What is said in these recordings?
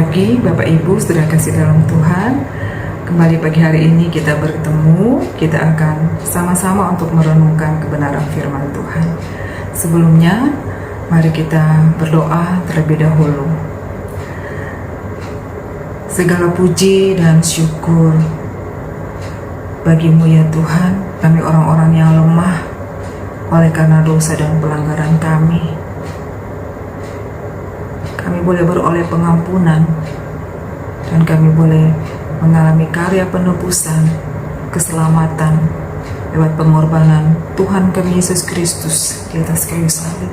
pagi Bapak Ibu, saudara kasih dalam Tuhan. Kembali pagi hari ini kita bertemu. Kita akan sama-sama untuk merenungkan kebenaran firman Tuhan. Sebelumnya, mari kita berdoa terlebih dahulu. Segala puji dan syukur bagi-Mu ya Tuhan. Kami orang-orang yang lemah oleh karena dosa dan pelanggaran kami. Kami boleh beroleh pengampunan dan kami boleh mengalami karya penebusan, keselamatan lewat pengorbanan Tuhan kami Yesus Kristus di atas kayu salib.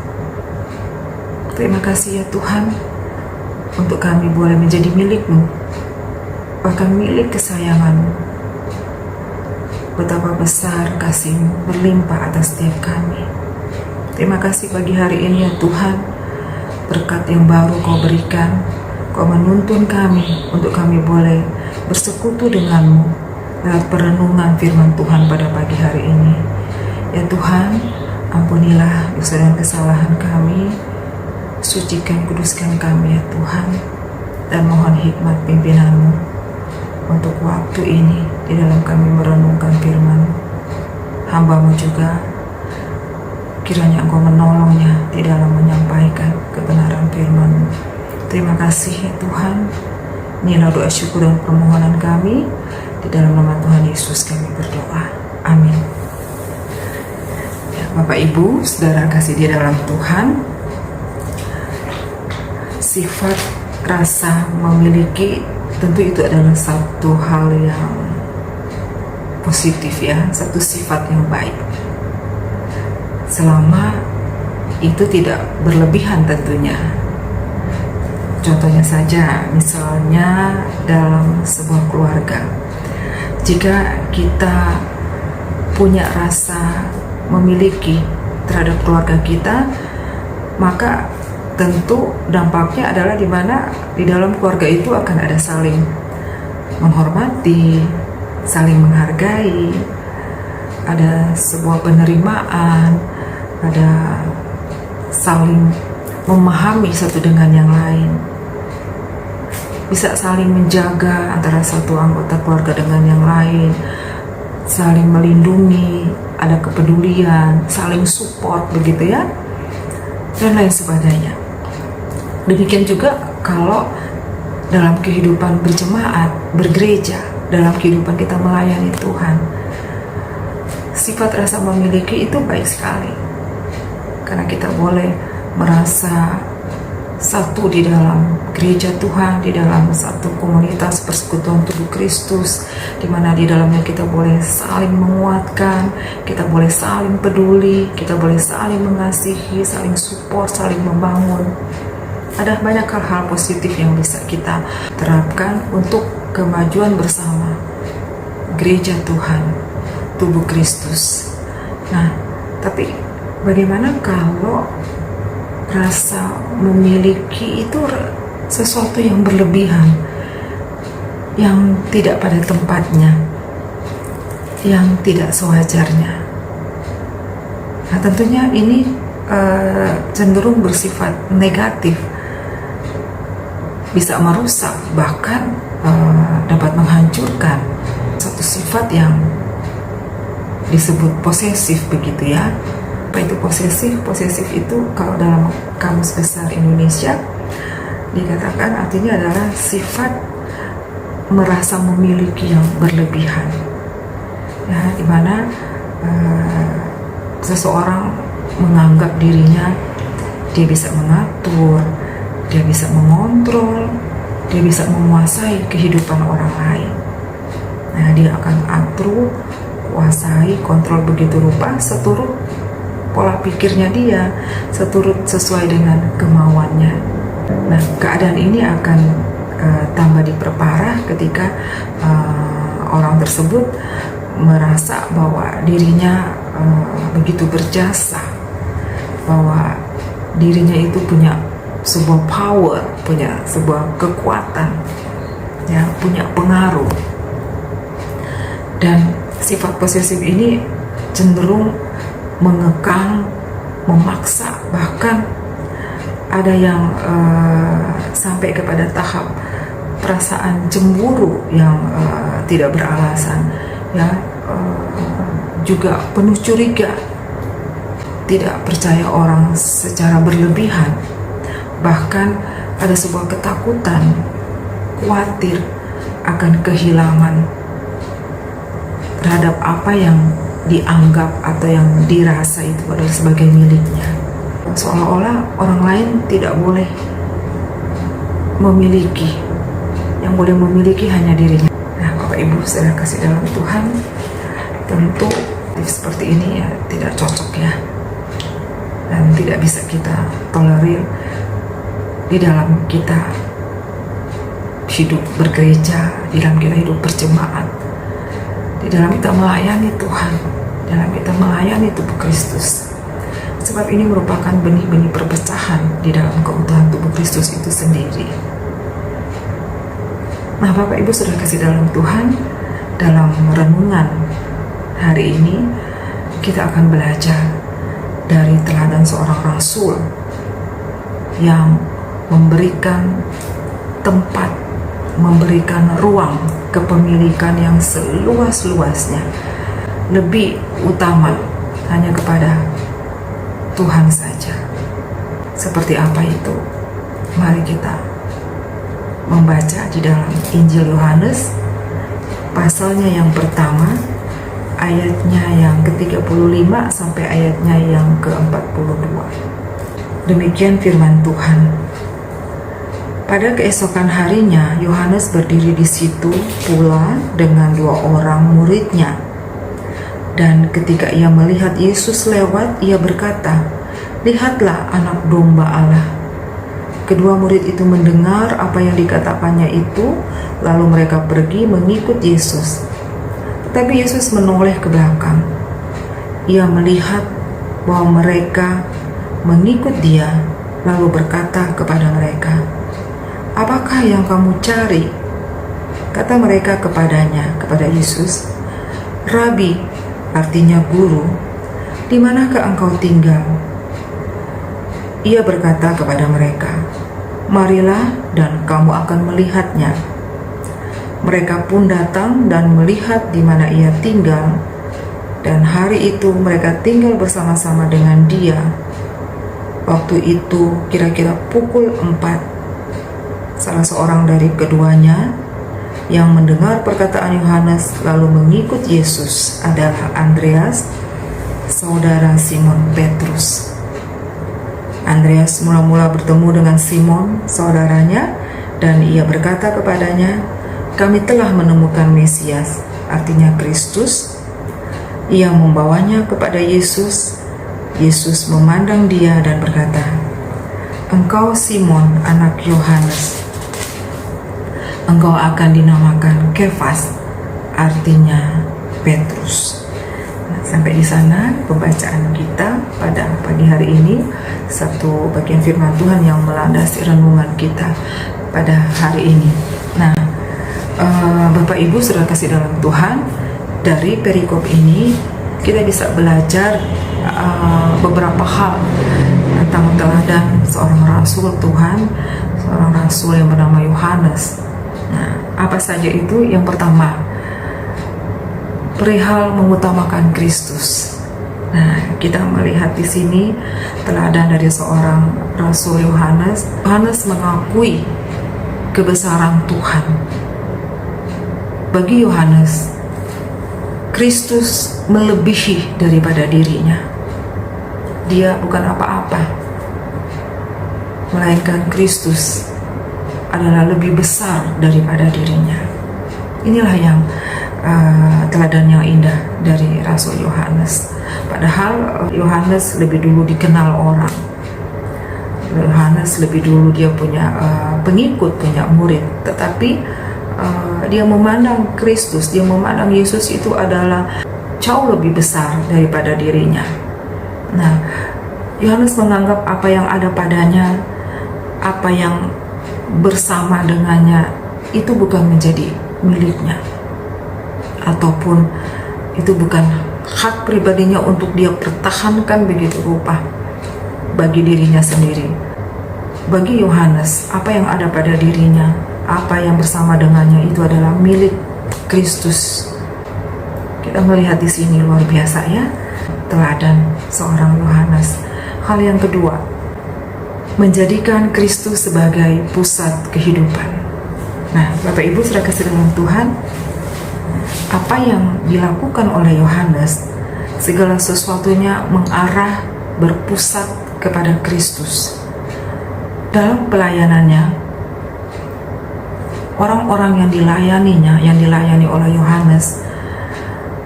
Terima kasih ya Tuhan untuk kami boleh menjadi milik-Mu, bahkan milik kesayangan-Mu. Betapa besar kasih-Mu berlimpah atas setiap kami. Terima kasih pagi hari ini ya Tuhan, berkat yang baru Kau berikan. Kau menuntun kami untuk kami boleh bersekutu dengan-Mu lewat perenungan firman Tuhan pada pagi hari ini. Ya Tuhan, ampunilah dosa dan kesalahan kami, sucikan, kuduskan kami ya Tuhan, dan mohon hikmat pimpinan-Mu untuk waktu ini di dalam kami merenungkan firman. Hamba-Mu juga, kiranya Engkau menolongnya di dalam menyampaikan kebenaran firman-Mu. Terima kasih ya Tuhan. Inilah doa syukur dan permohonan kami. Di dalam nama Tuhan Yesus kami berdoa. Amin. Ya, Bapak Ibu, saudara kasih di dalam Tuhan, sifat rasa memiliki tentu itu adalah satu hal yang positif ya, satu sifat yang baik. Selama itu tidak berlebihan tentunya. Contohnya saja, misalnya dalam sebuah keluarga, jika kita punya rasa memiliki terhadap keluarga kita, maka tentu dampaknya adalah di mana di dalam keluarga itu akan ada saling menghormati, saling menghargai, ada sebuah penerimaan, ada saling memahami satu dengan yang lain, bisa saling menjaga antara satu anggota keluarga dengan yang lain, saling melindungi, ada kepedulian, saling support begitu ya, dan lain sebagainya. Demikian juga kalau dalam kehidupan berjemaat, bergereja, dalam kehidupan kita melayani Tuhan, sifat rasa memiliki itu baik sekali, karena kita boleh merasa satu di dalam gereja Tuhan, di dalam satu komunitas persekutuan tubuh Kristus, di mana di dalamnya kita boleh saling menguatkan, kita boleh saling peduli, kita boleh saling mengasihi, saling support, saling membangun. Ada banyak hal-hal positif yang bisa kita terapkan untuk kemajuan bersama gereja Tuhan, tubuh Kristus. Nah, tapi bagaimana kalau rasa memiliki itu sesuatu yang berlebihan, yang tidak pada tempatnya, yang tidak sewajarnya? Nah, tentunya ini cenderung bersifat negatif, bisa merusak, bahkan dapat menghancurkan satu sifat yang disebut posesif begitu ya. Apa itu posesif? Posesif itu kalau dalam Kamus Besar Indonesia dikatakan artinya adalah sifat merasa memiliki yang berlebihan, ya, dimana seseorang menganggap dirinya dia bisa mengatur, dia bisa mengontrol, dia bisa menguasai kehidupan orang lain. Nah, dia akan atur, kuasai, kontrol begitu rupa seturut pola pikirnya dia, seturut sesuai dengan kemauannya. Nah, keadaan ini akan tambah diperparah ketika orang tersebut merasa bahwa dirinya begitu berjasa, bahwa dirinya itu punya sebuah power, punya sebuah kekuatan, ya, punya pengaruh. Dan sifat posesif ini cenderung mengekang, memaksa, bahkan ada yang sampai kepada tahap perasaan cemburu yang tidak beralasan, ya, juga penuh curiga, tidak percaya orang secara berlebihan, bahkan ada sebuah ketakutan, khawatir akan kehilangan terhadap apa yang dianggap atau yang dirasa itu adalah sebagai miliknya. Seolah-olah orang lain tidak boleh memiliki, yang boleh memiliki hanya dirinya. Nah, Bapak Ibu saudara kasih dalam Tuhan, tentu seperti ini ya tidak cocok ya, dan tidak bisa kita tolerir di dalam kita hidup bergereja, di dalam kita hidup berjemaat, di dalam kita melayani Tuhan, di dalam kita melayani tubuh Kristus. Sebab ini merupakan benih-benih perpecahan di dalam keutuhan tubuh Kristus itu sendiri. Nah, Bapak Ibu sudah kasih dalam Tuhan, dalam renungan hari ini kita akan belajar dari teladan seorang rasul yang memberikan tempat, memberikan ruang kepemilikan yang seluas-luasnya, lebih utama hanya kepada Tuhan saja. Seperti apa itu? Mari kita membaca di dalam Injil Yohanes pasalnya yang pertama, ayatnya yang ke-35 sampai ayatnya yang ke-42. Demikian firman Tuhan. Pada keesokan harinya, Yohanes berdiri di situ pula dengan 2 orang muridnya. Dan ketika ia melihat Yesus lewat, ia berkata, "Lihatlah anak domba Allah." Kedua murid itu mendengar apa yang dikatakannya itu, lalu mereka pergi mengikut Yesus. Tetapi Yesus menoleh ke belakang. Ia melihat bahwa mereka mengikut dia, lalu berkata kepada mereka, "Apakah yang kamu cari?" Kata mereka kepadanya, kepada Yesus, "Rabi," artinya guru, "di manakah engkau tinggal?" Ia berkata kepada mereka, "Marilah dan kamu akan melihatnya." Mereka pun datang dan melihat di mana ia tinggal, dan hari itu mereka tinggal bersama-sama dengan dia. Waktu itu kira-kira pukul 4, salah seorang dari keduanya yang mendengar perkataan Yohanes lalu mengikut Yesus adalah Andreas, saudara Simon Petrus. Andreas mula-mula bertemu dengan Simon, saudaranya, dan ia berkata kepadanya, "Kami telah menemukan Mesias," artinya Kristus. Ia membawanya kepada Yesus. Yesus memandang dia dan berkata, "Engkau Simon, anak Yohanes. Engkau akan dinamakan Kefas," artinya Petrus. Nah, sampai di sana pembacaan kita pada pagi hari ini, satu bagian firman Tuhan yang melandasi renungan kita pada hari ini. Nah, Bapak Ibu sudah kasih dalam Tuhan, dari perikop ini kita bisa belajar beberapa hal tentang teladan seorang rasul Tuhan, seorang rasul yang bernama Yohanes. Nah, apa saja itu? Yang pertama, perihal mengutamakan Kristus. Nah, kita melihat di sini teladan dari seorang rasul Yohanes. Yohanes mengakui kebesaran Tuhan. Bagi Yohanes, Kristus melebihi daripada dirinya. Dia bukan apa-apa, melainkan Kristus adalah lebih besar daripada dirinya. Inilah yang teladan yang indah dari Rasul Yohanes. Padahal Yohanes lebih dulu dikenal orang. Yohanes lebih dulu dia punya pengikut, punya murid. Tetapi dia memandang Kristus, dia memandang Yesus itu adalah jauh lebih besar daripada dirinya. Nah, Yohanes menganggap apa yang ada padanya, apa yang bersama dengannya, itu bukan menjadi miliknya, ataupun itu bukan hak pribadinya untuk dia pertahankan begitu rupa bagi dirinya sendiri. Bagi Yohanes, apa yang ada pada dirinya apa yang bersama dengannya itu adalah milik Kristus. Kita melihat di sini luar biasa ya, teladan seorang Yohanes. Hal yang kedua, menjadikan Kristus sebagai pusat kehidupan. Nah, Bapak Ibu saudara kasih dalam Tuhan, apa yang dilakukan oleh Yohanes, segala sesuatunya mengarah berpusat kepada Kristus. Dalam pelayanannya, orang-orang yang dilayaninya, yang dilayani oleh Yohanes,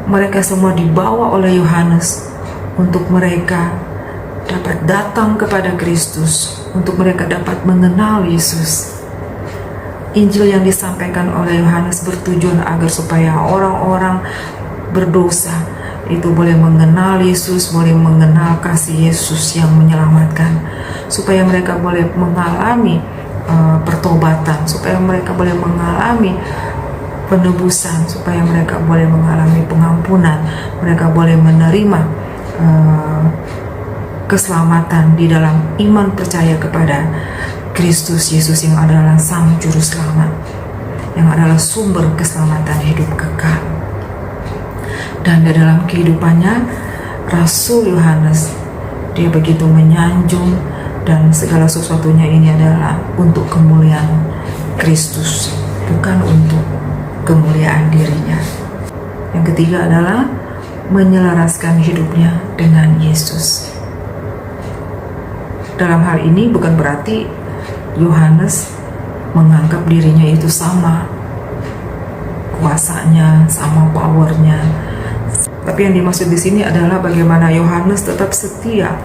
mereka semua dibawa oleh Yohanes untuk mereka dapat datang kepada Kristus, untuk mereka dapat mengenal Yesus. Injil yang disampaikan oleh Yohanes bertujuan agar supaya orang-orang berdosa itu boleh mengenal Yesus, boleh mengenal kasih Yesus yang menyelamatkan, supaya mereka boleh mengalami pertobatan, supaya mereka boleh mengalami penebusan, supaya mereka boleh mengalami pengampunan, mereka boleh menerima keselamatan di dalam iman percaya kepada Kristus Yesus yang adalah Sang Juru Selamat, yang adalah sumber keselamatan hidup kekal. Dan di dalam kehidupannya, Rasul Yohanes, dia begitu menyanjung, dan segala sesuatunya ini adalah untuk kemuliaan Kristus, bukan untuk kemuliaan dirinya. Yang ketiga adalah menyelaraskan hidupnya dengan Yesus. Dalam hal ini bukan berarti Yohanes menganggap dirinya itu sama kuasanya, sama powernya. Tapi yang dimaksud di sini adalah bagaimana Yohanes tetap setia,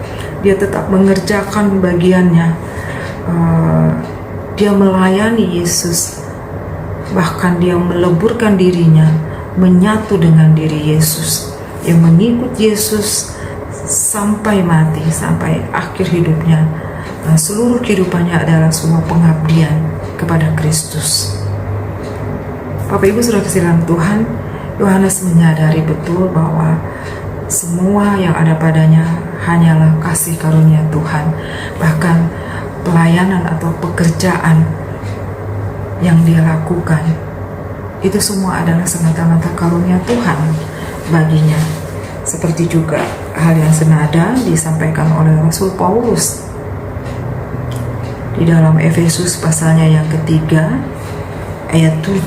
dia tetap mengerjakan bagiannya, dia melayani Yesus, bahkan dia meleburkan dirinya, menyatu dengan diri Yesus, yang mengikut Yesus sampai mati, sampai akhir hidupnya. Seluruh kehidupannya adalah sebuah pengabdian kepada Kristus. Bapak Ibu saudara kasih dalam Tuhan, Yohanes menyadari betul bahwa semua yang ada padanya hanyalah kasih karunia Tuhan. Bahkan pelayanan atau pekerjaan yang dia lakukan itu semua adalah semata-mata karunia Tuhan baginya. Seperti juga hal yang senada disampaikan oleh Rasul Paulus di dalam Efesus pasalnya yang ketiga ayat 7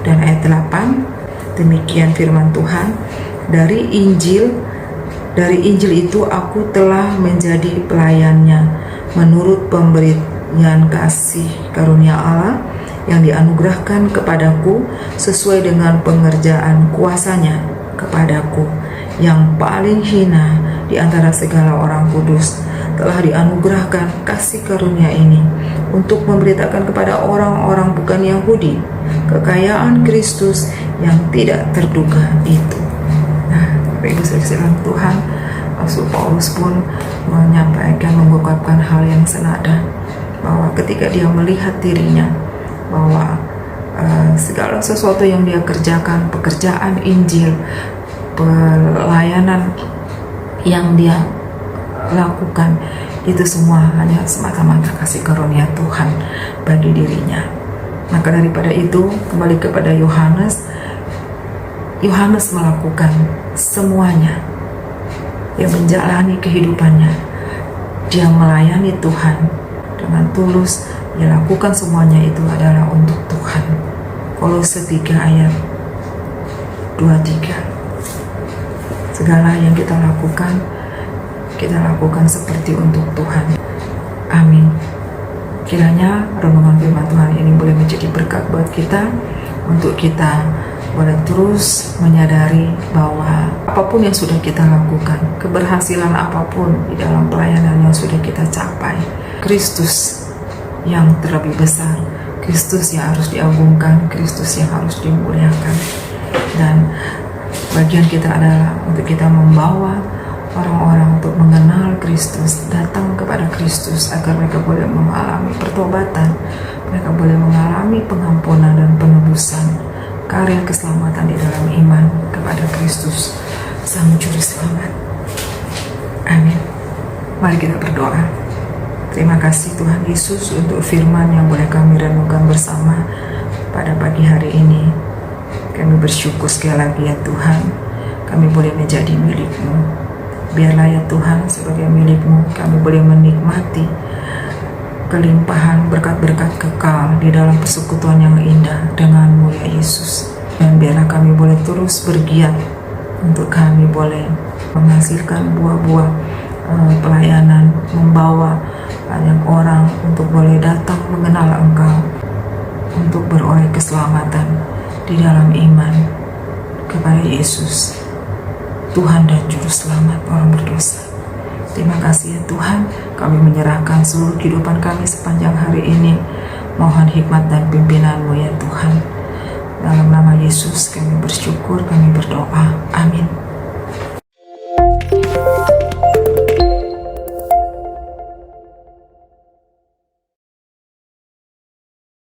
dan ayat 8. Demikian firman Tuhan, dari Injil itu aku telah menjadi pelayannya menurut pemberian kasih karunia Allah yang dianugerahkan kepadaku sesuai dengan pengerjaan kuasanya kepadaku, yang paling hina di antara segala orang kudus telah dianugerahkan kasih karunia ini untuk memberitakan kepada orang-orang bukan Yahudi kekayaan Kristus yang tidak terduga itu. Nah, Bapak Ibu sekalian Tuhan, Rasul Paulus pun menyampaikan, mengungkapkan hal yang senada, bahwa ketika dia melihat dirinya bahwa segala sesuatu yang dia kerjakan, pekerjaan Injil, pelayanan yang dia lakukan, itu semua hanya semata-mata kasih karunia Tuhan bagi dirinya. Maka daripada itu, kembali kepada Yohanes melakukan semuanya. Dia menjalani kehidupannya, dia melayani Tuhan dengan tulus. Dia lakukan semuanya itu adalah untuk Tuhan. Kolose 3 ayat 23. Segala yang kita lakukan seperti untuk Tuhan. Amin. Kiranya renungan firman Tuhan ini boleh menjadi berkat buat kita, untuk kita boleh terus menyadari bahwa apapun yang sudah kita lakukan, keberhasilan apapun di dalam pelayanan yang sudah kita capai, Kristus yang terlebih besar, Kristus yang harus diagungkan, Kristus yang harus dimuliakan. Dan bagian kita adalah untuk kita membawa orang-orang untuk mengenal Kristus, datang kepada Kristus agar mereka boleh mengalami pertobatan, mereka boleh mengalami pengampunan dan penebusan, karya keselamatan di dalam iman kepada Kristus, Sang Juru Selamat. Amin. Mari kita berdoa. Terima kasih Tuhan Yesus untuk firman yang boleh kami renungkan bersama pada pagi hari ini. Kami bersyukur sekali lagi ya Tuhan, kami boleh menjadi milik-Mu. Biarlah ya Tuhan, sebagai milik-Mu kami boleh menikmati kelimpahan berkat-berkat kekal di dalam persekutuan yang indah dengan-Mu ya Yesus. Dan biarlah kami boleh terus bergiat untuk kami boleh menghasilkan buah-buah pelayanan, membawa banyak orang untuk boleh datang mengenal Engkau, untuk beroleh keselamatan di dalam iman kepada Yesus, Tuhan dan Juru Selamat orang berdosa. Terima kasih ya Tuhan, kami menyerahkan seluruh kehidupan kami sepanjang hari ini. Mohon hikmat dan pimpinan-Mu ya Tuhan. Dalam nama Yesus kami bersyukur, kami berdoa. Amin.